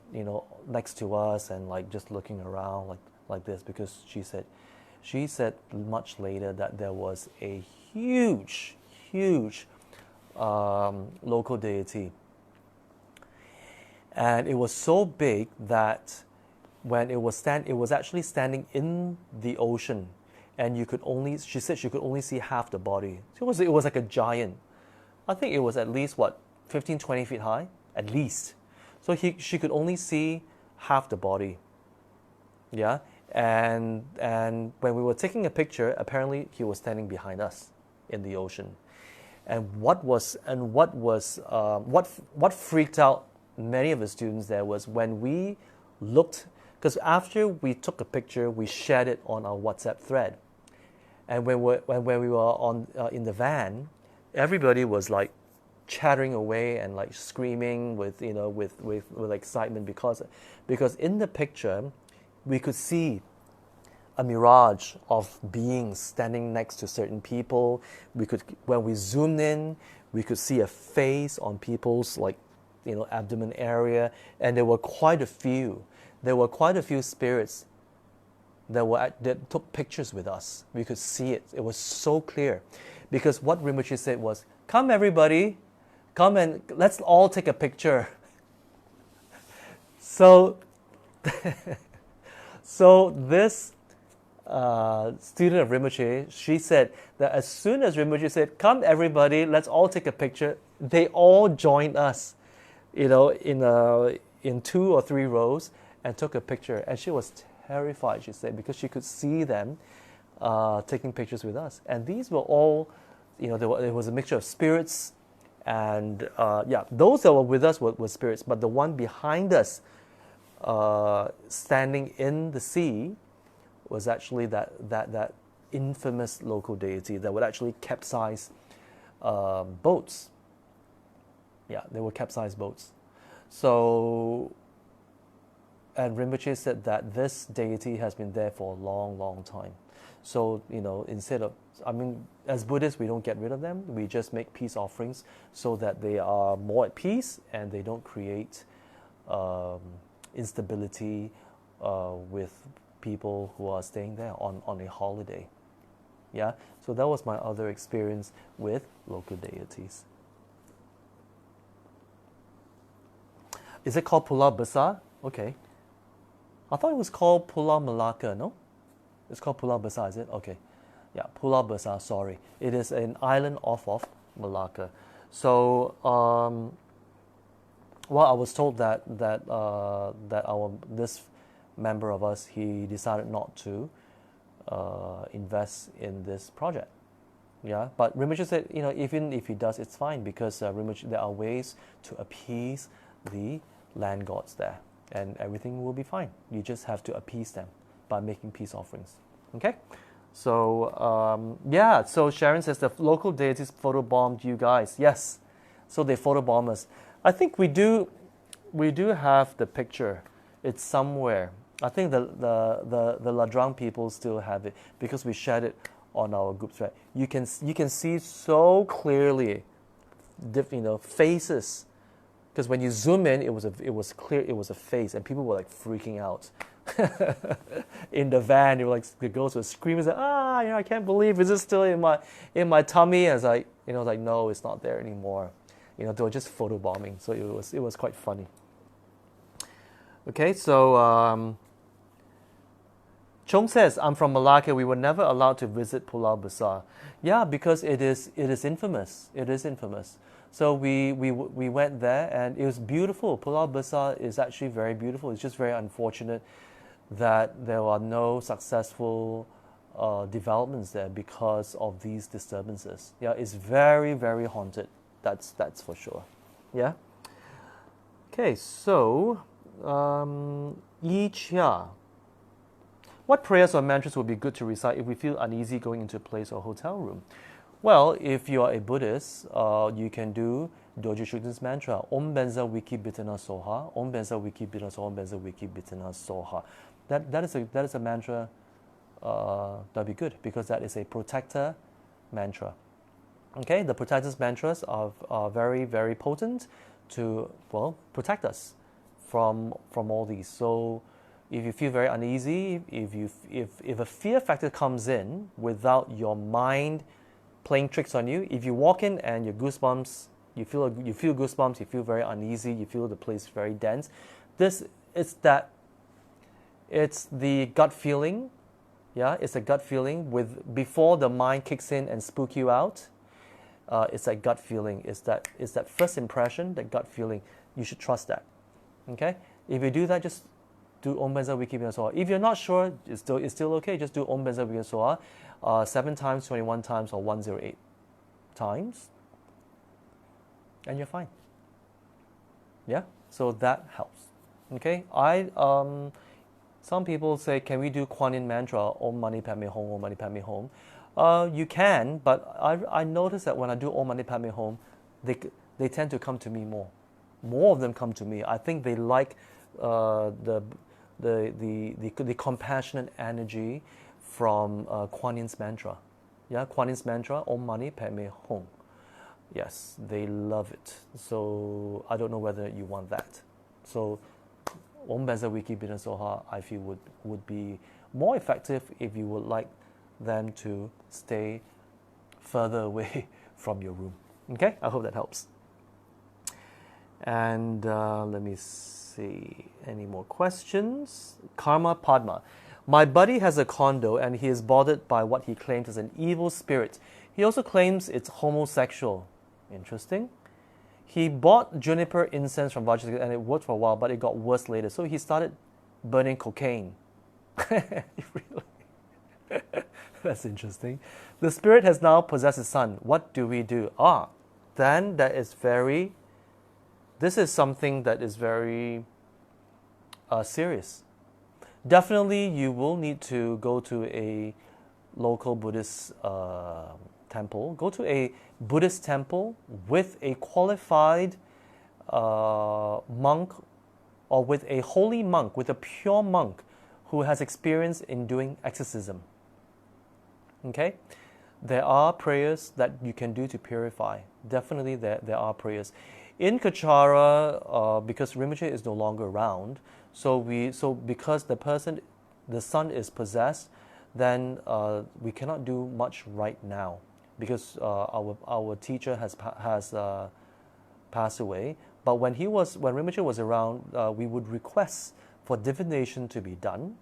next to us and just looking around like this, because she said much later that there was a huge local deity. And it was so big that when it was actually standing in the ocean, and she said she could only see half the body. It was like a giant. I think it was at least 15, 20 feet high, at least. So she could only see half the body. Yeah, and when we were taking a picture, apparently he was standing behind us in the ocean. And what freaked out many of the students there was when we looked, because after we took a picture, we shared it on our WhatsApp thread. And when we were on in the van, everybody was chattering away and screaming with excitement, because in the picture we could see a mirage of beings standing next to certain people. When we zoomed in, we could see a face on people's abdomen area, and there were quite a few. There were quite a few spirits that took pictures with us. We could see it. It was so clear, because what Rinpoche said was, "Come, everybody, come and let's all take a picture." So, so this student of Rinpoche, she said that as soon as Rinpoche said, "Come, everybody, let's all take a picture," they all joined us, in 2 or 3 rows, and took a picture. And she was terrified, she said, because she could see them taking pictures with us. And these were all, there was a mixture of spirits, and those that were with us were spirits. But the one behind us, standing in the sea, was actually that infamous local deity that would actually capsize boats. Yeah, they were capsized boats. So, and Rinpoche said that this deity has been there for a long, long time. So, instead of, as Buddhists, we don't get rid of them. We just make peace offerings so that they are more at peace and they don't create instability with people who are staying there on a holiday. Yeah, so that was my other experience with local deities. Is it called Pulau Besar? Okay. I thought it was called Pulau Malacca, no? It's called Pulau Besar, is it? Okay. Yeah, Pulau Besar, sorry. It is an island off of Malacca. So, I was told that this member of us, he decided not to invest in this project. Yeah, but Rinpoche said, even if he does, it's fine, because Rinpoche, there are ways to appease the land gods there, and everything will be fine. You just have to appease them by making peace offerings. Okay, so so Sharon says the local deities photobombed you guys. Yes, so they photobomb us. I think we do have the picture. It's somewhere. I think the Ladrang people still have it because we shared it on our groups, right? You can see so clearly, faces. Because when you zoom in, it was clear it was a face, and people were like freaking out in the van. They were like, the girls were screaming, I can't believe, is it still in my tummy? And I was like, no, it's not there anymore. They were just photobombing, so it was quite funny. Okay, so Chong says, I'm from Malacca. We were never allowed to visit Pulau Besar. Yeah, because it is infamous. It is infamous. So we went there, and it was beautiful. Pulau Besar is actually very beautiful. It's just very unfortunate that there are no successful developments there because of these disturbances. Yeah, it's very, very haunted. That's for sure. Yeah. Okay, so what prayers or mantras would be good to recite if we feel uneasy going into a place or hotel room? Well, if you are a Buddhist, you can do Dorje Shugden's mantra, Om Benza Wiki Bitana Soha, Om Benza Wiki Bitana Soha, Om Benza Wiki Bitana Soha. That is a mantra that'd be good, because that is a protector mantra. Okay, the protector's mantras are very, very potent to protect us from all these. So if you feel very uneasy, if a fear factor comes in without your mind playing tricks on you, if you walk in and your goosebumps, you feel goosebumps, you feel very uneasy, you feel the place very dense, it's the gut feeling. Yeah, it's a gut feeling before the mind kicks in and spook you out. It's that gut feeling. It's that first impression, that gut feeling. You should trust that. Okay, if you do that, just do Om Benza Wiki Bitana Soha. If you're not sure, it's still okay. Just do Om Benza Wiki Bitana Soha 7 times, 21 times, or 108 times, and you're fine. Yeah, so that helps. Okay, some people say, can we do Kuan Yin mantra, Om Mani Padme Hum, Om Mani Padme Hum? You can, but I notice that when I do Om Mani Padme Hum, they tend to come to me more. More of them come to me. I think they like the compassionate energy from Kuan Yin's mantra. Yeah, Kuan Yin's mantra, Om Mani Padme Hum. Yes, they love it. So I don't know whether you want that. So Om Benza Wiki Bitana Soha, I feel would be more effective if you would like them to stay further away from your room. Okay, I hope that helps. And let me see, any more questions? Karma Padma. My buddy has a condo and he is bothered by what he claims is an evil spirit. He also claims it's homosexual. Interesting. He bought juniper incense from Vajrasattva and it worked for a while, but it got worse later. So he started burning cocaine. Really? That's interesting. The spirit has now possessed his son. What do we do? Then this is something that is very serious. Definitely you will need to go to a local Buddhist temple. Go to a Buddhist temple with a qualified monk or with a holy monk, with a pure monk who has experience in doing exorcism. Okay? There are prayers that you can do to purify. Definitely there are prayers. In Kechara, because Rinpoche is no longer around, so because the son is possessed, then we cannot do much right now because our teacher has passed away. But when Rinpoche was around, we would request for divination to be done,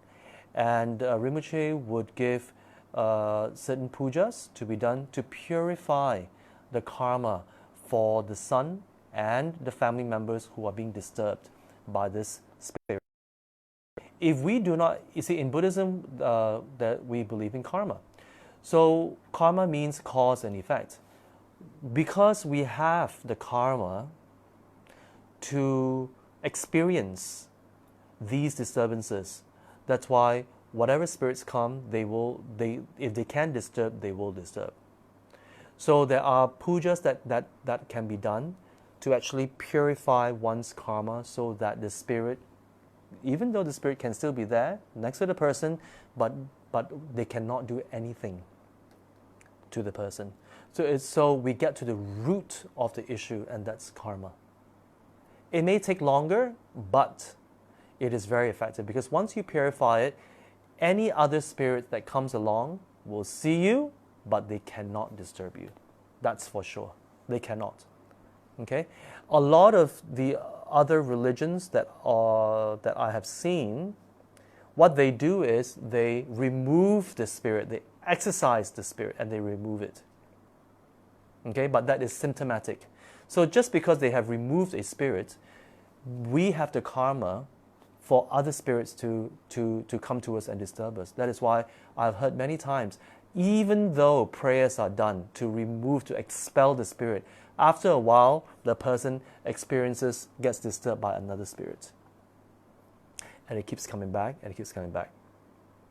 and Rinpoche would give certain pujas to be done to purify the karma for the son and the family members who are being disturbed by this spirit. If we do not, you see, in Buddhism, that we believe in karma. So karma means cause and effect. Because we have the karma to experience these disturbances, that's why whatever spirits come, if they can disturb, they will disturb. So there are pujas that can be done to actually purify one's karma so that the spirit, even though the spirit can still be there next to the person, but they cannot do anything to the person. So we get to the root of the issue, and that's karma. It may take longer, but it is very effective because once you purify it, any other spirit that comes along will see you, but they cannot disturb you. That's for sure. They cannot. Okay? A lot of the other religions that I have seen, what they do is they remove the spirit, they exorcise the spirit, and they remove it. Okay? But that is symptomatic. So just because they have removed a spirit, we have the karma for other spirits to come to us and disturb us. That is why I've heard many times, even though prayers are done to remove, to expel the spirit, after a while, the person gets disturbed by another spirit. And it keeps coming back, and it keeps coming back.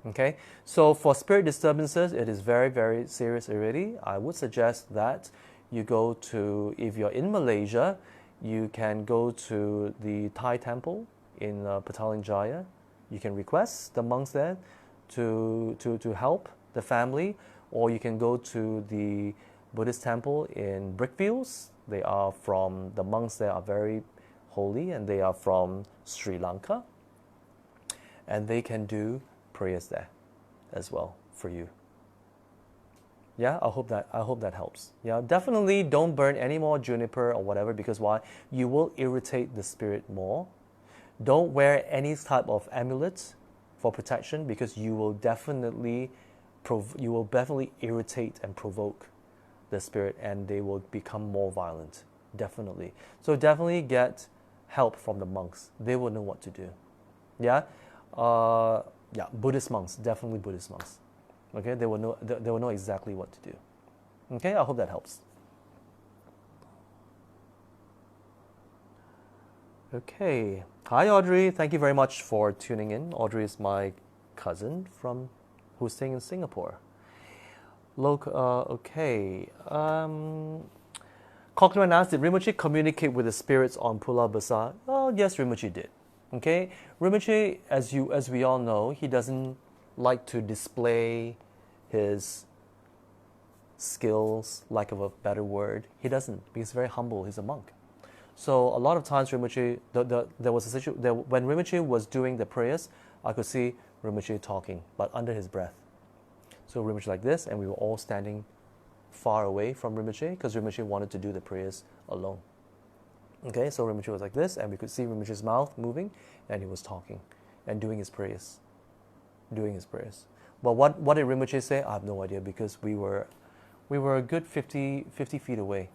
Okay? So for spirit disturbances, it is very, very serious already. I would suggest that you go to, if you're in Malaysia, you can go to the Thai temple in Petaling Jaya. You can request the monks there to help the family, or you can go to the Buddhist temple in Brickfields. The monks there are very holy, and they are from Sri Lanka, and they can do prayers there as well for you. Yeah, I hope that helps. Yeah, definitely don't burn any more juniper or whatever, because why? You will irritate the spirit more. Don't wear any type of amulets for protection, because you will definitely irritate and provoke the spirit, and they will become more violent. Definitely. So definitely get help from the monks. They will know what to do. Yeah, Buddhist monks, definitely Buddhist monks. Okay, they will know exactly what to do. Okay, I hope that helps. Okay. Hi, Audrey. Thank you very much for tuning in. Audrey is my cousin who's staying in Singapore. Okay. Cochran asked, did Rinpoche communicate with the spirits on Pulau Besar? Oh, yes, Rinpoche did. Okay? Rinpoche, as we all know, he doesn't like to display his skills, lack of a better word. He doesn't, because he's very humble. He's a monk. So a lot of times Rinpoche, there was a situation when Rinpoche was doing the prayers, I could see Rinpoche talking, but under his breath. So Rinpoche like this, and we were all standing far away from Rinpoche, because Rinpoche wanted to do the prayers alone. Okay, so Rinpoche was like this, and we could see Rinpoche's mouth moving, and he was talking and doing his prayers. But what did Rinpoche say? I have no idea, because we were a good 50 feet away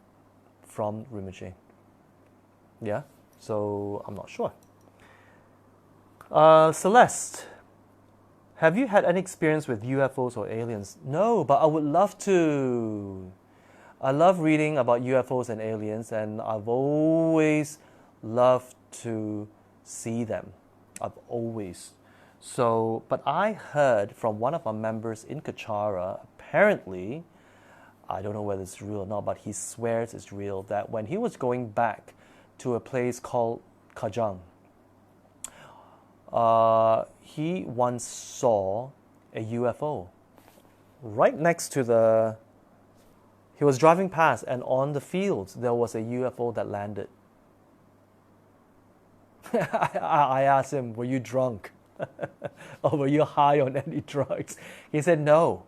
from Rinpoche. Yeah, so I'm not sure. Celeste, have you had any experience with UFOs or aliens? No, but I would love to. I love reading about UFOs and aliens, and I've always loved to see them. I've always. So, but I heard from one of our members in Kechara, apparently, I don't know whether it's real or not, but he swears it's real, that when he was going back to a place called Kajang, He once saw a UFO right next to the. He was driving past, and on the fields there was a UFO that landed. I asked him, "Were you drunk, or were you high on any drugs?" He said no.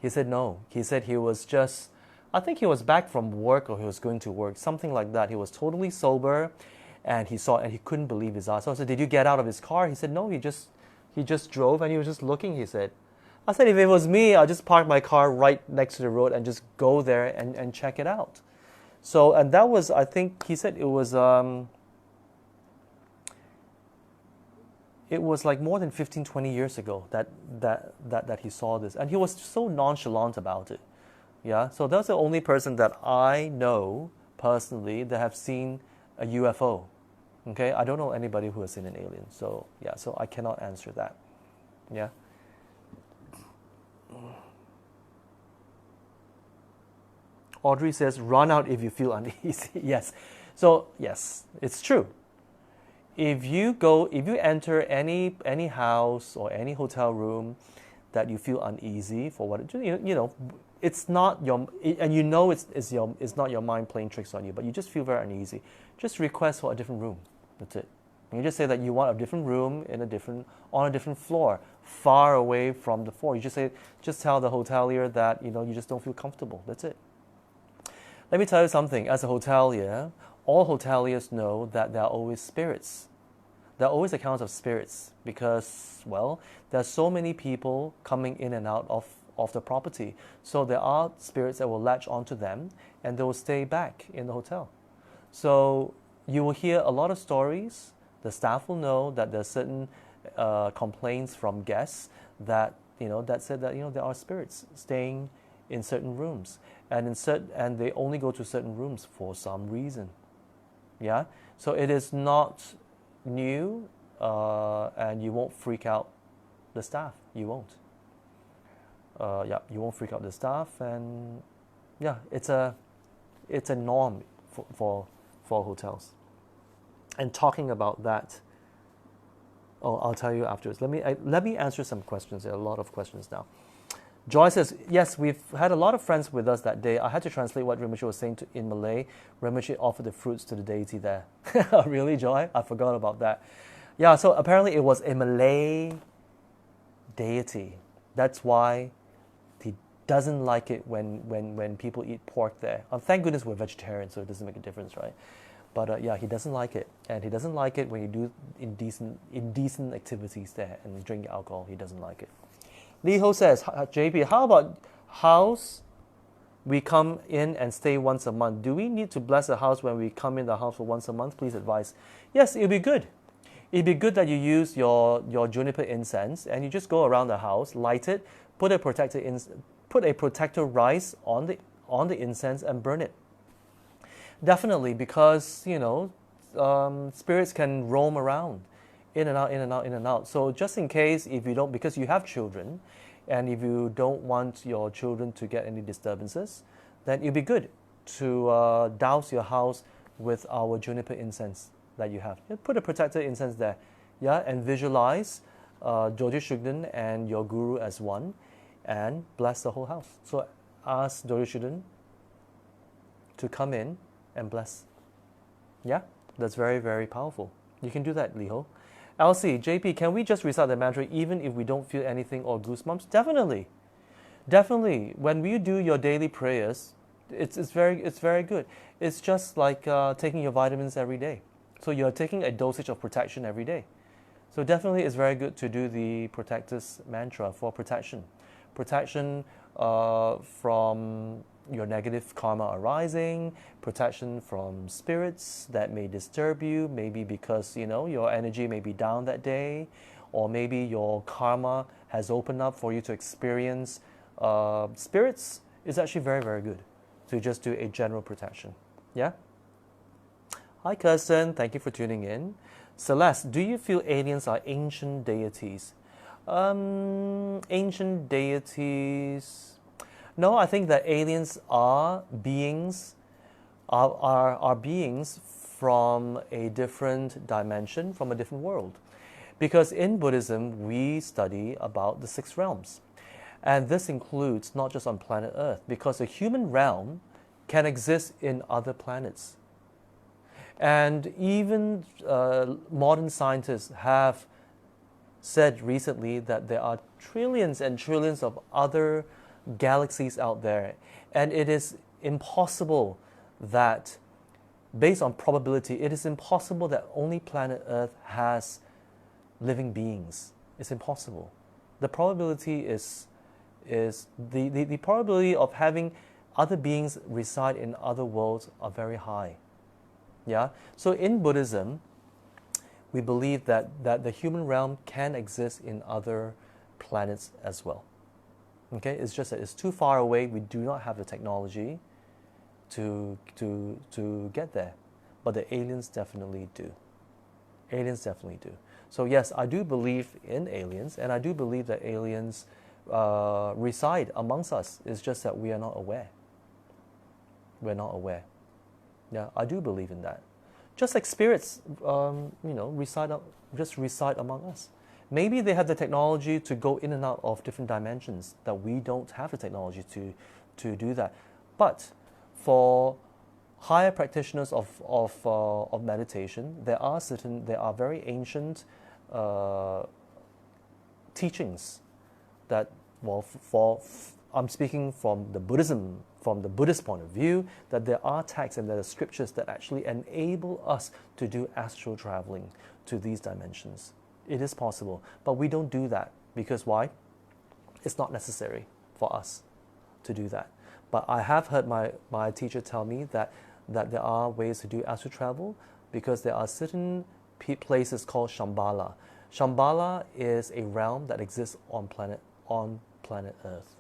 He said no. He said he was just. I think he was back from work, or he was going to work, something like that. He was totally sober, and he saw, and he couldn't believe his eyes. So I said, "Did you get out of his car?" He said, "No. He just drove, and he was just looking." He said. I said, "If it was me, I'll just park my car right next to the road and just go there and check it out." So, and that was, I think, he said it was like more than 15, 20 years ago that he saw this. And he was so nonchalant about it. Yeah, so that's the only person that I know personally that have seen a UFO. Okay, I don't know anybody who has seen an alien. So, yeah, so I cannot answer that. Yeah. Audrey says, run out if you feel uneasy. Yes. So, yes, it's true. If you enter any house or any hotel room that you feel uneasy for what, it's not your, and you know it's not your mind playing tricks on you, but you just feel very uneasy, just request for a different room. That's it. And you just say that you want a different room on a different floor, far away from the floor. You just tell the hotelier that you just don't feel comfortable. That's it. Let me tell you something. As a hotelier, all hoteliers know that there are always spirits. There are always accounts of spirits because, well, there are so many people coming in and out of the property. So there are spirits that will latch onto them and they will stay back in the hotel. So you will hear a lot of stories. The staff will know that there are certain complaints from guests that said that there are spirits staying in certain rooms, and they only go to certain rooms for some reason. Yeah, so it is not new, and you won't freak out the staff. You won't. You won't freak out the staff, and yeah, it's a norm for hotels. And talking about that, I'll tell you afterwards. Let me answer some questions. There are a lot of questions now. Joy says, yes, we've had a lot of friends with us that day. I had to translate what Rinpoche was saying in Malay. Rinpoche offered the fruits to the deity there. Really, Joy? I forgot about that. Yeah, so apparently it was a Malay deity. That's why he doesn't like it when people eat pork there. Thank goodness we're vegetarians, so it doesn't make a difference, right? But yeah, he doesn't like it. And he doesn't like it when you do indecent activities there and drink alcohol. He doesn't like it. Lee Ho says, JP, how about house we come in and stay once a month? Do we need to bless the house when we come in the house for once a month? Please advise. Yes, it'd be good. It'd be good that you use your juniper incense and you just go around the house, light it, put a protector rice on the incense and burn it. Definitely, because spirits can roam around. In and out, in and out, in and out. So just in case, if you don't, because you have children, and if you don't want your children to get any disturbances, then it'd be good to douse your house with our juniper incense that you have. You put a protector incense there, yeah, and visualize Dorje Shugden and your guru as one, and bless the whole house. So ask Dorje Shugden to come in and bless. Yeah, that's very, very powerful. You can do that, Liho. Elsie, JP, can we just recite the mantra even if we don't feel anything or goosebumps? Definitely. Definitely. When you do your daily prayers, it's very good. It's just like taking your vitamins every day. So you're taking a dosage of protection every day. So definitely it's very good to do the protector's mantra for protection. Protection from your negative karma arising, protection from spirits that may disturb you, maybe because your energy may be down that day, or maybe your karma has opened up for you to experience spirits. Is actually very, very good to just do a general protection. Yeah? Hi cousin, thank you for tuning in. Celeste, do you feel aliens are ancient deities? Ancient deities. No, I think that aliens are beings, are beings from a different dimension, from a different world. Because in Buddhism, we study about the six realms. And this includes not just on planet Earth, because the human realm can exist in other planets. And even modern scientists have said recently that there are trillions and trillions of other galaxies out there. And it is impossible that, based on probability, it is impossible that only planet Earth has living beings. It's impossible. The probability is the probability of having other beings reside in other worlds are very high. Yeah. So in Buddhism, we believe that the human realm can exist in other planets as well. Okay, it's just that it's too far away. We do not have the technology to get there, but the aliens definitely do. Aliens definitely do. So yes, I do believe in aliens, and I do believe that aliens reside amongst us. It's just that we are not aware. We're not aware. Yeah, I do believe in that. Just like spirits, reside among us. Maybe they have the technology to go in and out of different dimensions that we don't have the technology to do that. But for higher practitioners of meditation, there are very ancient teachings that, I'm speaking from the Buddhist point of view, that there are texts and there are scriptures that actually enable us to do astral traveling to these dimensions. It is possible, but we don't do that because why? It's not necessary for us to do that. But I have heard my teacher tell me that there are ways to do astral travel because there are certain places called Shambhala. Shambhala is a realm that exists on planet Earth,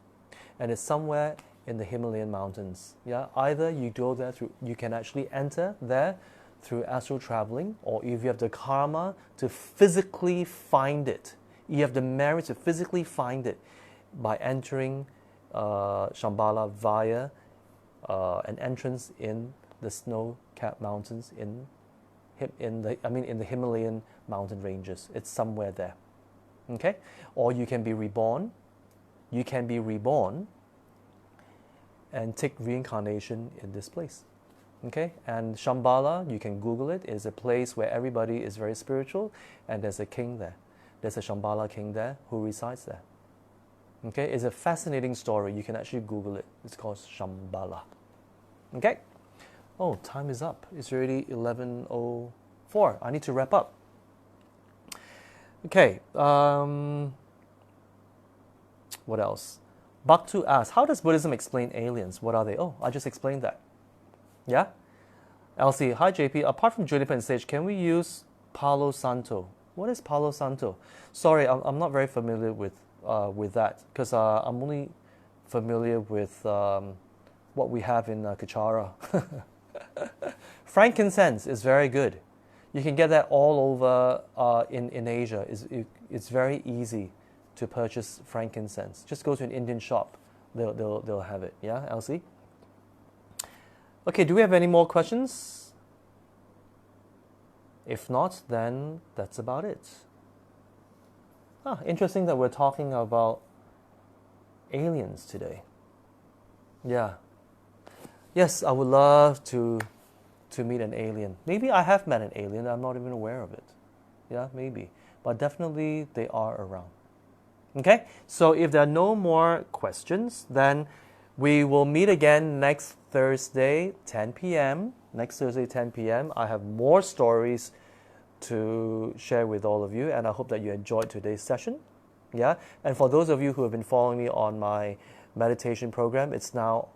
and it's somewhere in the Himalayan mountains. Yeah, either you go there you can actually enter there through astral traveling, or if you have the karma to physically find it, you have the merit to physically find it by entering Shambhala via an entrance in the snow-capped mountains in the Himalayan mountain ranges. It's somewhere there. Okay? Or you can be reborn. You can be reborn and take reincarnation in this place. Okay? And Shambhala, you can Google it, is a place where everybody is very spiritual, and there's a king there. There's a Shambhala king there who resides there. Okay? It's a fascinating story. You can actually Google it. It's called Shambhala. Okay? Oh, time is up. It's already 11:04. I need to wrap up. Okay. What else? Bhaktu asks, how does Buddhism explain aliens? What are they? Oh, I just explained that. Yeah? Elsie, hi JP. Apart from juniper and sage, can we use Palo Santo? What is Palo Santo? Sorry, I'm not very familiar with that because I'm only familiar with what we have in Kechara. Frankincense is very good. You can get that all over in Asia. It's very easy to purchase frankincense. Just go to an Indian shop. They'll have it. Yeah, Elsie? Okay, do we have any more questions? If not, then that's about it. Interesting that we're talking about aliens today. Yeah. Yes, I would love to meet an alien. Maybe I have met an alien, I'm not even aware of it. Yeah, maybe. But definitely they are around. Okay, so if there are no more questions, then we will meet again next Thursday, 10 p.m. Next Thursday, 10 p.m. I have more stories to share with all of you, and I hope that you enjoyed today's session. Yeah, and for those of you who have been following me on my meditation program, it's now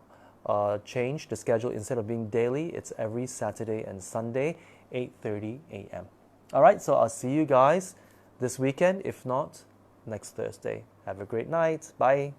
changed. The schedule, instead of being daily, it's every Saturday and Sunday, 8:30 a.m. All right, so I'll see you guys this weekend. If not, next Thursday. Have a great night. Bye.